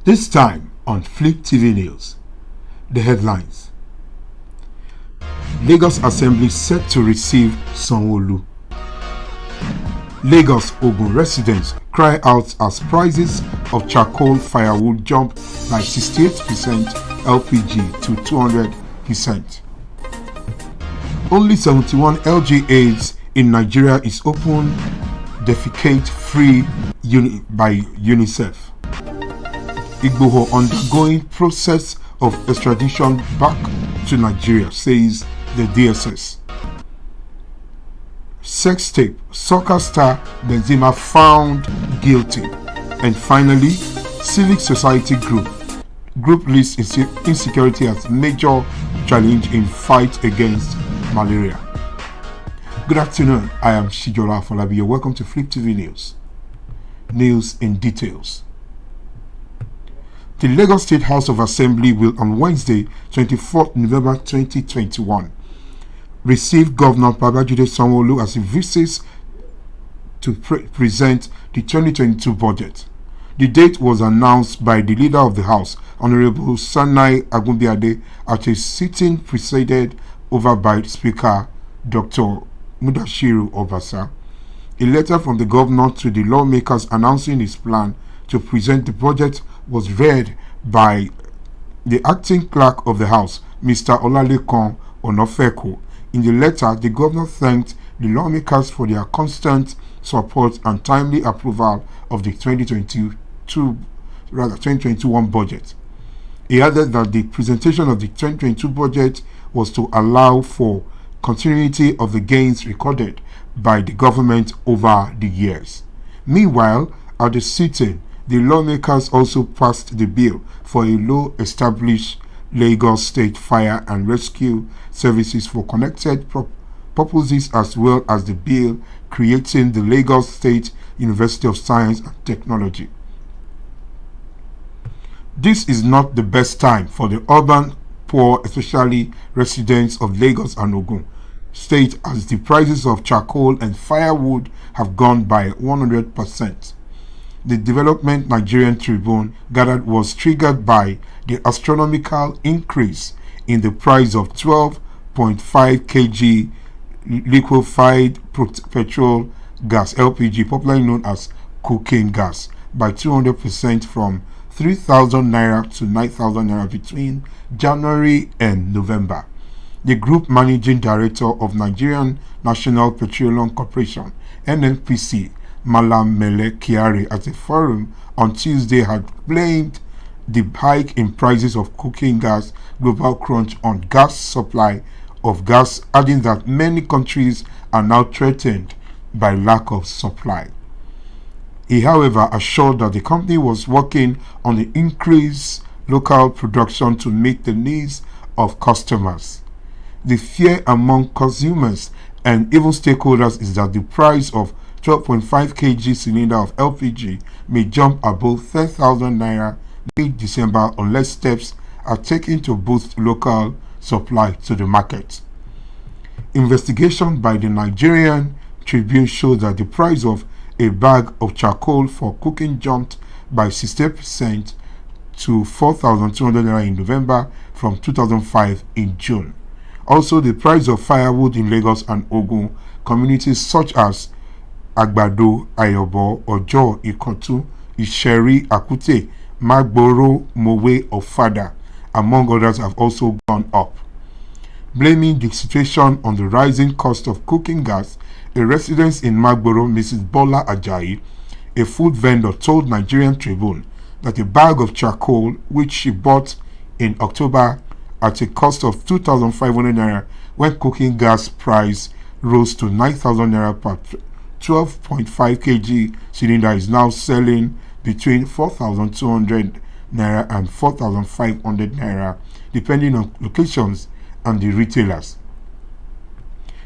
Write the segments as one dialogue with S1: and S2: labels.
S1: This time on Fliptv News, the headlines. Lagos Assembly set to receive Sanwo-Olu. Lagos Ogun residents cry out as prices of charcoal firewood jump by 68% LPG to 200%. Only 71 LGAs in Nigeria is open defecate free by UNICEF. Igboho undergoing process of extradition back to Nigeria, says the DSS. Sex tape, soccer star Benzema found guilty. And finally, civic society group lists insecurity as major challenge in fight against malaria. Good afternoon, I am Shijola Afolabi. Welcome to Fliptv News. News in details. The Lagos State House of Assembly will on Wednesday, 24th November 2021, receive Governor Babajide Sanwo-Olu as he visits to present the 2022 budget. The date was announced by the Leader of the House, Honorable Sanai Agunbiade, at a sitting presided over by Speaker Dr. Mudashiru Obasa. A letter from the Governor to the lawmakers announcing his plan to present the budget was read by the acting clerk of the House, Mr. Olalekan Onofeko. In the letter, the Governor thanked the lawmakers for their constant support and timely approval of the 2021 budget. He added that the presentation of the 2022 budget was to allow for continuity of the gains recorded by the government over the years. Meanwhile, at the sitting, the lawmakers also passed the bill for a law established Lagos State Fire and Rescue Services for connected purposes, as well as the bill creating the Lagos State University of Science and Technology. This is not the best time for the urban poor, especially residents of Lagos and Ogun State, as the prices of charcoal and firewood have gone by 100%. The Development Nigerian Tribune gathered was triggered by the astronomical increase in the price of 12.5 kg liquefied petrol gas LPG, popularly known as cocaine gas, by 200% from 3,000 naira to 9,000 naira between January and November. The Group Managing Director of Nigerian National Petroleum Corporation, NNPC, Malam Mele Kiari, at a forum on Tuesday, had blamed the hike in prices of cocaine gas global crunch on gas supply of gas, adding that many countries are now threatened by lack of supply. He, however, assured that the company was working on the increased local production to meet the needs of customers. The fear among consumers and even stakeholders is that the price of 12.5 kg cylinder of LPG may jump above 10,000 naira mid-December unless steps are taken to boost local supply to the market. Investigation by the Nigerian Tribune showed that the price of a bag of charcoal for cooking jumped by 60% to 4,200 naira in November from 2005 in June. Also, the price of firewood in Lagos and Ogun communities such as Agbado, Ayobo, Ojo, Ikotu, Isheri, Akute, Magboro, Mowe, Ofada, among others, have also gone up. Blaming the situation on the rising cost of cooking gas, a resident in Magboro, Mrs. Bola Ajayi, a food vendor, told Nigerian Tribune that a bag of charcoal, which she bought in October at a cost of 2,500 naira, when cooking gas price rose to 9,000 naira per 12.5 kg cylinder, is now selling between 4,200 naira and 4,500 naira, depending on locations and the retailers.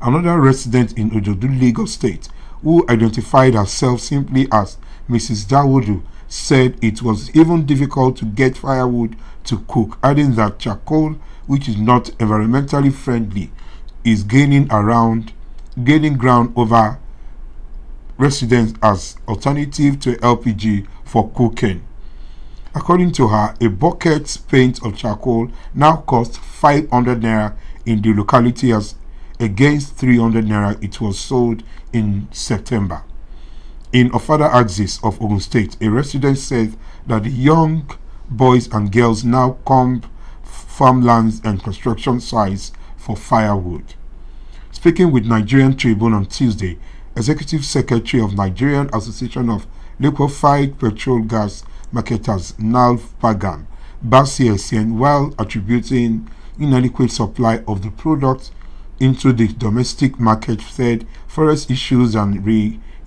S1: Another resident in Ojodu, Lagos State, who identified herself simply as Mrs. Dawodu, said it was even difficult to get firewood to cook, adding that charcoal, which is not environmentally friendly, is gaining ground over residents as alternative to LPG for cooking. According to her, a bucket paint of charcoal now costs 500 naira in the locality as against 300 naira it was sold in September. In Ofada axis of Ogun State, a resident said that the young boys and girls now comb farmlands and construction sites for firewood. Speaking with Nigerian Tribune on Tuesday, Executive Secretary of Nigerian Association of Liquefied Petrol Gas Marketers, Nalv Pagan, Basi Essien, while attributing inadequate supply of the product into the domestic market, said forest issues and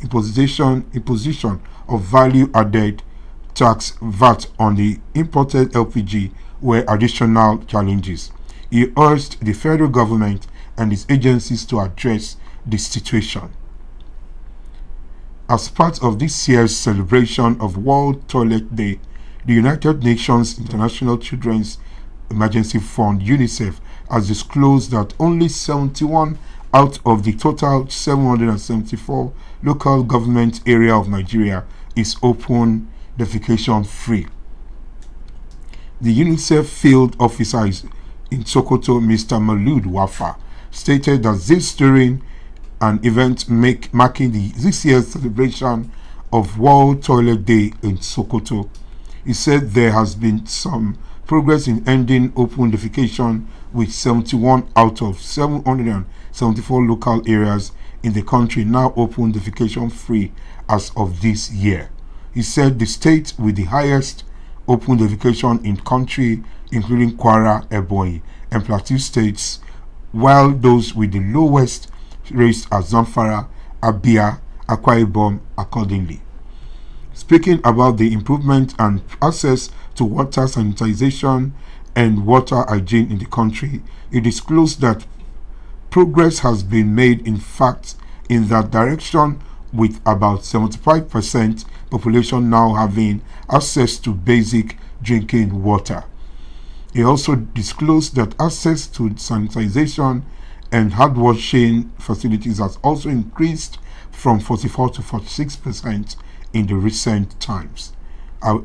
S1: imposition of value-added tax VAT on the imported LPG were additional challenges. He urged the federal government and its agencies to address the situation. As part of this year's celebration of World Toilet Day, the United Nations International Children's Emergency Fund (UNICEF) has disclosed that only 71 out of the total 774 local government area of Nigeria is open defecation free. The UNICEF field officer in Sokoto, Mr. Malud Wafa, stated that this during an event marking this year's celebration of World Toilet Day in Sokoto. He said there has been some progress in ending open defecation, with 71 out of 774 local areas in the country now open defecation free as of this year. He said the state with the highest open defecation in country, including Kwara, Ebonyi, and Plateau states, while those with the lowest rates are Zamfara, Abia, Akwa Ibom accordingly. Speaking about the improvement and access to water sanitization and water hygiene in the country, he disclosed that progress has been made, in fact, in that direction, with about 75% population now having access to basic drinking water. He also disclosed that access to sanitization and hand washing facilities has also increased from 44 to 46% in the recent times.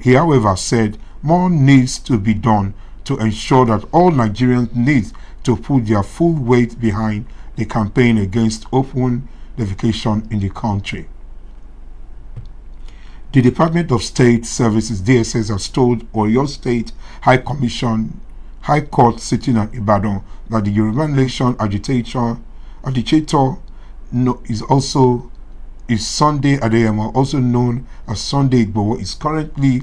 S1: He, however, said more needs to be done to ensure that all Nigerians need to put their full weight behind the campaign against open defecation in the country. The Department of State Services (DSS) has told Oyo State High Court sitting at Ibadan that the Yoruba Nation agitator is Sunday Adeyemo, also known as Sunday Igboho, is currently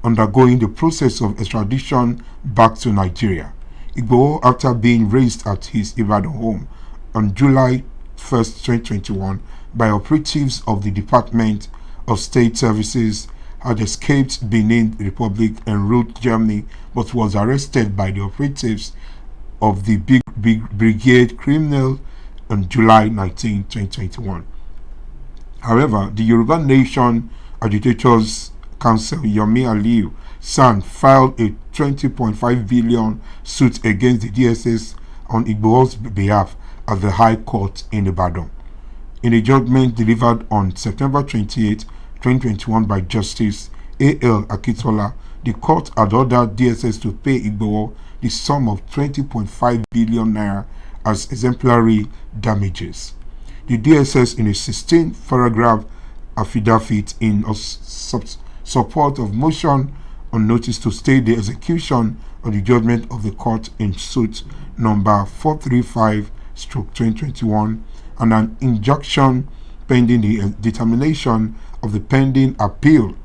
S1: undergoing the process of extradition back to Nigeria. Igboho, after being raised at his Ibadan home on July 1st, 2021, by operatives of the Department of State Services, had escaped Benin Republic en route to Germany, but was arrested by the operatives of the Brigade Criminal on July 19, 2021. However, the Yoruba Nation Agitators Council, Yomi Aliyu San, filed a 20.5 billion suit against the DSS on Igboho's behalf at the High Court in Ibadan. In a judgment delivered on September 28, 2021 by Justice A.L. Akitola, the court had ordered DSS to pay Igboho the sum of 20.5 billion naira as exemplary damages. The DSS, in a 16-paragraph affidavit in support of motion on notice to stay the execution of the judgment of the court in suit number 435/2021 and an injunction pending the determination of the pending appeal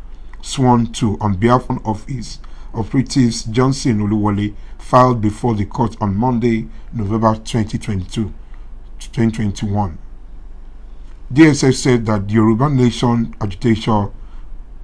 S1: sworn to on behalf of his operatives Johnson Oluwole, filed before the court on Monday, November 2021. DSS said that the Yoruba Nation agitator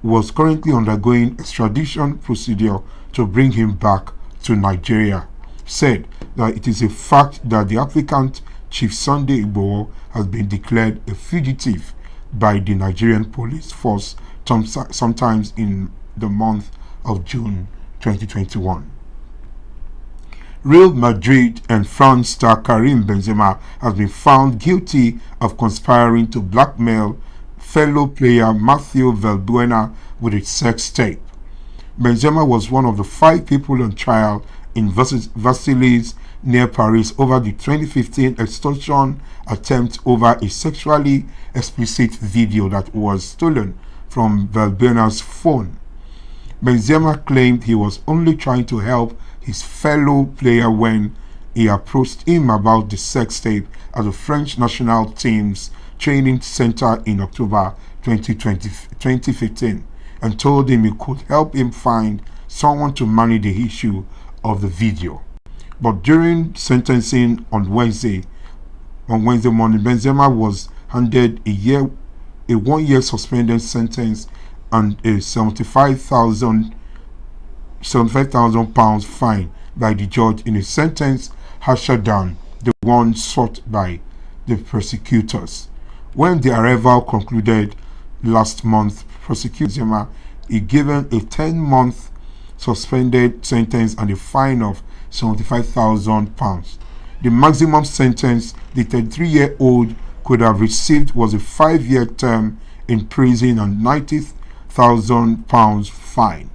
S1: was currently undergoing extradition procedure to bring him back to Nigeria. Said that it is a fact that the applicant, Chief Sunday Igboho, has been declared a fugitive by the Nigerian police force sometimes in the month of June 2021. Real Madrid and France star Karim Benzema has been found guilty of conspiring to blackmail fellow player Mathieu Valbuena with a sex tape. Benzema was one of the 5 people on trial in Versailles near Paris over the 2015 extortion attempt over a sexually explicit video that was stolen from Valbuena's phone. Benzema claimed he was only trying to help his fellow player when he approached him about the sex tape at the French national team's training center in October 2015 and told him he could help him find someone to manage the issue of the video. But during sentencing on Wednesday morning, Benzema was handed a 1-year suspended sentence and a £75,000 fine by the judge in a sentence harsher than the one sought by the prosecutors. When the arrival concluded last month, prosecutor Benzema is given a 10-month suspended sentence and a fine of £75,000. The maximum sentence the 33-year-old could have received was a 5-year term in prison and £90,000 fine.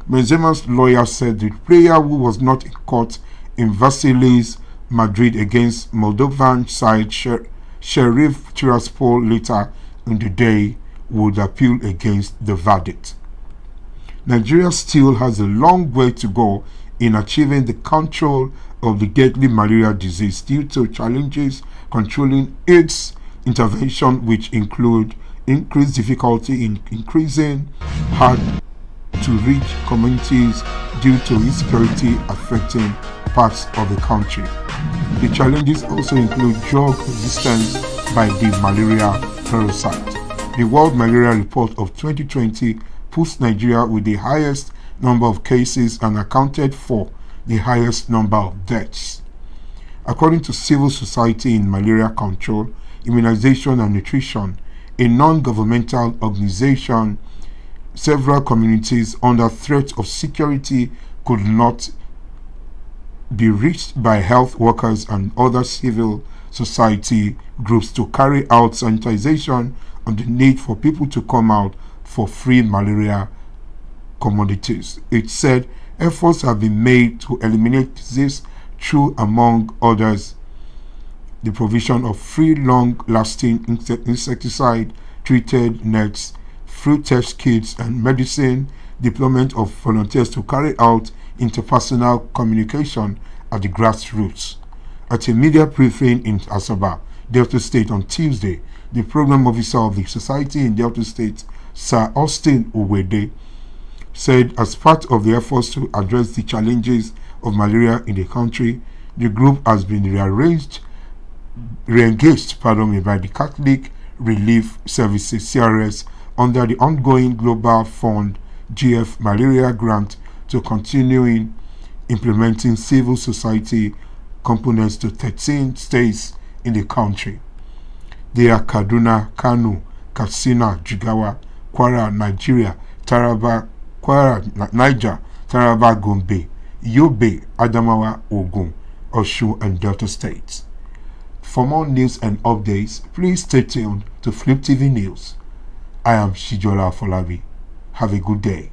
S1: Benzema's lawyer said the player, who was not in court in Versailles, Madrid, against Moldovan side Sheriff Tiraspol later in the day, would appeal against the verdict. Nigeria still has a long way to go in achieving the control of the deadly malaria disease due to challenges controlling its intervention, which include increased difficulty in increasing hard-to-reach communities due to insecurity affecting parts of the country. The challenges also include drug resistance by the malaria parasite. The World Malaria Report of 2020 puts Nigeria with the highest number of cases and accounted for the highest number of deaths. According to Civil Society in Malaria Control, Immunization and Nutrition, a non-governmental organization, several communities under threat of security could not be reached by health workers and other civil society groups to carry out sanitization and the need for people to come out for free malaria commodities. It said efforts have been made to eliminate this through, among others, the provision of free long-lasting insecticide-treated nets, fruit test kits and medicine, deployment of volunteers to carry out interpersonal communication at the grassroots. At a media briefing in Asaba, Delta State on Tuesday, the program officer of the society in Delta State, Sir Austin Uwede, said as part of the efforts to address the challenges of malaria in the country, the group has been re-engaged by the Catholic Relief Services (CRS) under the ongoing Global Fund GF Malaria grant to continue implementing civil society components to 13 states in the country. They are Kaduna, Kano, Katsina, Jigawa, Kwara, Nigeria, Taraba, Niger, Taraba, Gombe, Yobe, Adamawa, Ogun, Osun, and Delta States. For more news and updates, please stay tuned to Fliptv News. I am Shijola Afolabi. Have a good day.